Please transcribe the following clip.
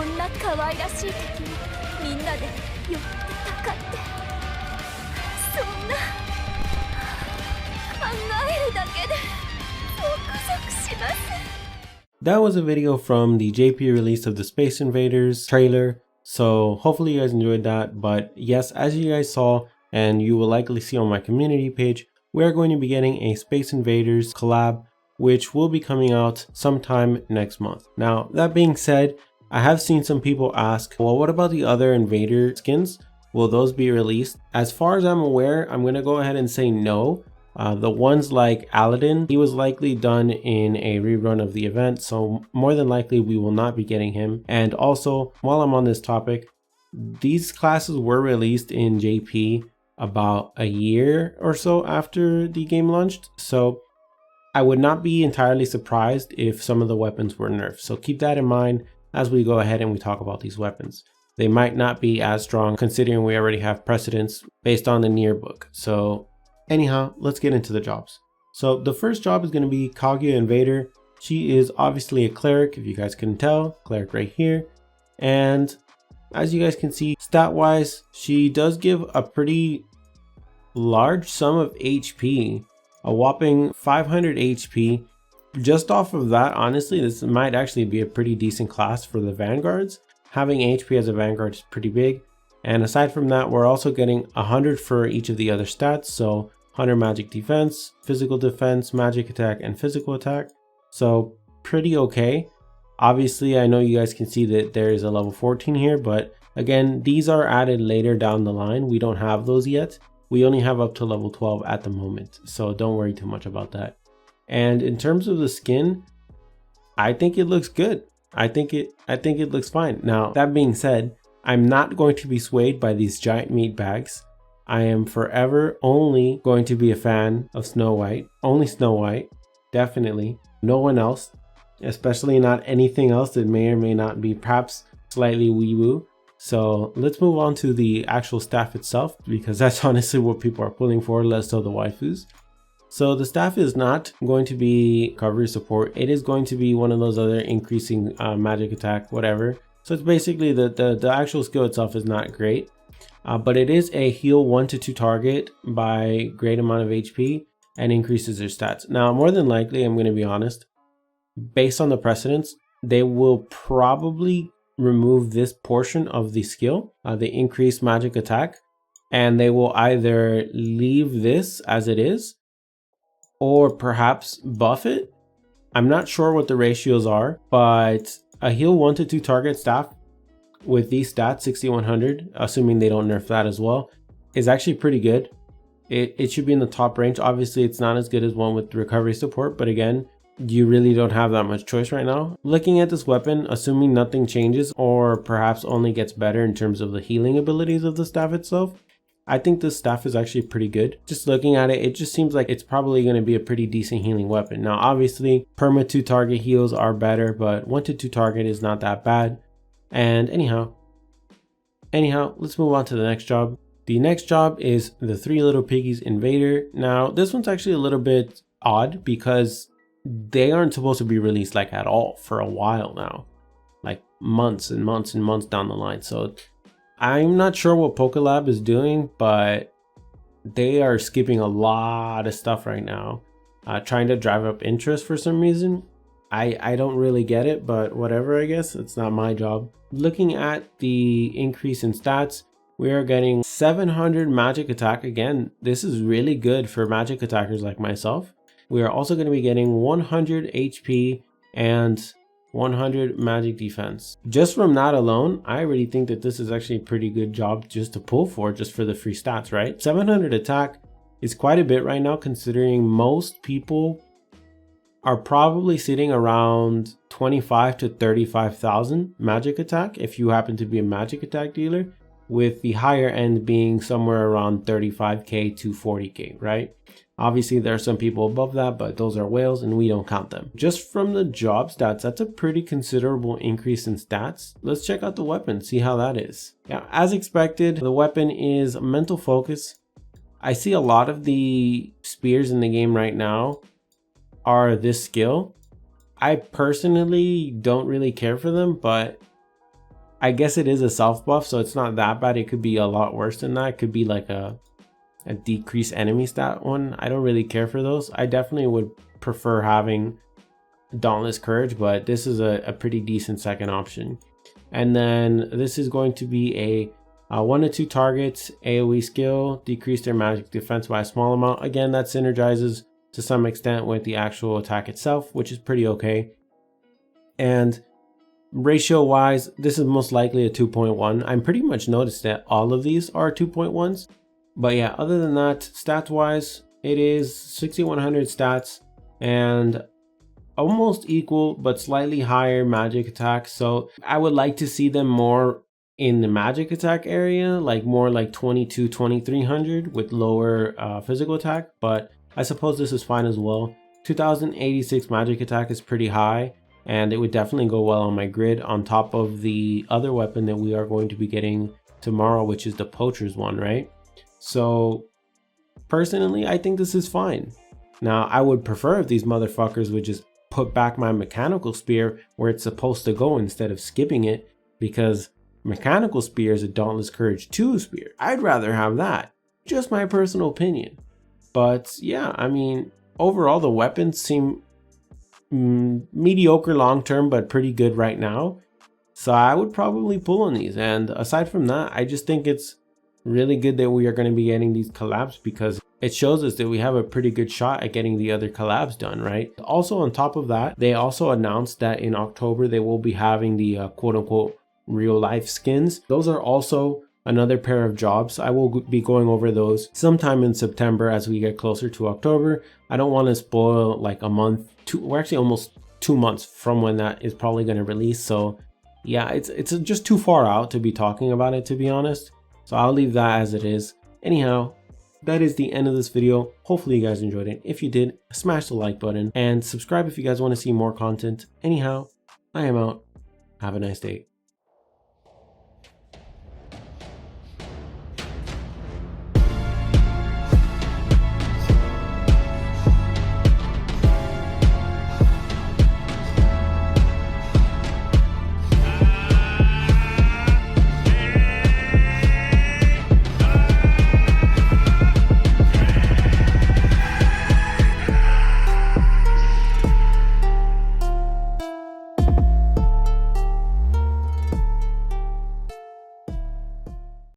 んな可愛らしい敵にみんなで寄ってたかって、そんな考えるだけでゾクゾクします。 That was a video from the JP release of the Space Invaders trailer, so hopefully you guys enjoyed that. But yes, as you guys saw and you will likely see on my community page, we are going to be getting a Space Invaders collab, which will be coming out sometime next month. Now, that being said, I have seen some people ask, well, what about the other Invader skins? Will those be released? As far as I'm aware, I'm going to go ahead and say no. The ones like Aladdin, he was likely done in a rerun of the event, so more than likely we will not be getting him. And also, while I'm on this topic, these classes were released in JP about a year or so after the game launched, so I would not be entirely surprised if some of the weapons were nerfed. So keep that in mind as we go ahead and we talk about these weapons. They might not be as strong considering we already have precedents based on the Nier book. So anyhow, let's get into the jobs. So the first job is going to be Kaguya Invader. She is obviously a cleric, if you guys can tell, cleric right here. And as you guys can see, stat wise, she does give a pretty large sum of HP, a whopping 500 HP. Just off of that, honestly, this might actually be a pretty decent class for the vanguards. Having HP as a vanguard is pretty big. And aside from that, we're also getting 100 for each of the other stats. So 100 magic defense, physical defense, magic attack, and physical attack. So pretty okay. Obviously, I know you guys can see that there is a level 14 here, but again, these are added later down the line. We don't have those yet. We only have up to level 12 at the moment, so don't worry too much about that. And in terms of the skin, I think it looks good. I think it looks fine. Now, that being said, I'm not going to be swayed by these giant meat bags. I am forever only going to be a fan of Snow White. Only Snow White, definitely. No one else, especially not anything else that may or may not be perhaps slightly wee-woo. So let's move on to the actual staff itself, because that's honestly what people are pulling for, less so the waifus. So the staff is not going to be recovery support. It is going to be one of those other increasing magic attack, whatever. So it's basically the actual skill itself is not great. But it is a heal 1 to 2 target by great amount of HP and increases their stats. Now, more than likely, I'm going to be honest, based on the precedents, they will probably remove this portion of the skill, the increased magic attack, and they will either leave this as it is or perhaps buff it. I'm not sure what the ratios are, but a heal 1 to 2 target staff with these stats, 6100, assuming they don't nerf that as well, is actually pretty good. It should be in the top range. Obviously, it's not as good as one with recovery support, but again, you really don't have that much choice right now. Looking at this weapon, assuming nothing changes or perhaps only gets better in terms of the healing abilities of the staff itself, I think this staff is actually pretty good. Just looking at it, it just seems like it's probably going to be a pretty decent healing weapon. Now, obviously, perma 2 target heals are better, but 1 to 2 target is not that bad. And anyhow, let's move on to the next job. The next job is the 3 Little Piggies Invader. Now, this one's actually a little bit odd because they aren't supposed to be released like at all for a while now, like months and months and months down the line. So I'm not sure what Collab is doing, but they are skipping a lot of stuff right now, trying to drive up interest for some reason. I don't really get it, but whatever, I guess it's not my job. Looking at the increase in stats, we are getting 700 magic attack. Again, this is really good for magic attackers like myself. We are also going to be getting 100 HP and 100 magic defense. Just from that alone, I already think that this is actually a pretty good job just to pull for, just for the free stats, right? 700 attack is quite a bit right now, considering most people are probably sitting around 25 to 35,000 magic attack if you happen to be a magic attack dealer, with the higher end being somewhere around 35k to 40k, right? Obviously, there are some people above that, but those are whales and we don't count them. Just from the job stats, that's a pretty considerable increase in stats. Let's check out the weapon, see how that is. Yeah, as expected, the weapon is mental focus. I see a lot of the spears in the game right now are this skill. I personally don't really care for them, but I guess it is a self buff, so it's not that bad. It could be a lot worse than that. It could be like a decreased enemy stat one. I don't really care for those. I definitely would prefer having Dauntless Courage, but this is a pretty decent second option. And then this is going to be a 1 to 2 targets AoE skill, decrease their magic defense by a small amount. Again, that synergizes to some extent with the actual attack itself, which is pretty okay. And ratio wise, this is most likely a 2.1. I'm pretty much noticed that all of these are 2.1s. But yeah, other than that, stats wise, it is 6100 stats and almost equal but slightly higher magic attack. So I would like to see them more in the magic attack area, like more like 2300 with lower physical attack, but I suppose this is fine as well. 2086 magic attack is pretty high, and it would definitely go well on my grid on top of the other weapon that we are going to be getting tomorrow, which is the poacher's one, right? So personally, I think this is fine. Now, I would prefer if these motherfuckers would just put back my mechanical spear where it's supposed to go instead of skipping it, because mechanical spear is a Dauntless Courage 2 spear. I'd rather have that. Just my personal opinion. But yeah, I mean, overall the weapons seem mediocre long term, but pretty good right now. So I would probably pull on these. And aside from that, I just think it's really good that we are going to be getting these collabs, because it shows us that we have a pretty good shot at getting the other collabs done, right? Also, on top of that, they also announced that in October they will be having the quote-unquote real life skins. Those are also another pair of jobs. I will be going over those sometime in September as we get closer to October. I don't want to spoil like a month, we're actually almost 2 months from when that is probably going to release. So yeah, it's just too far out to be talking about it, to be honest. So I'll leave that as it is. Anyhow, that is the end of this video. Hopefully you guys enjoyed it. If you did, smash the like button and subscribe if you guys want to see more content. Anyhow, I am out. Have a nice day.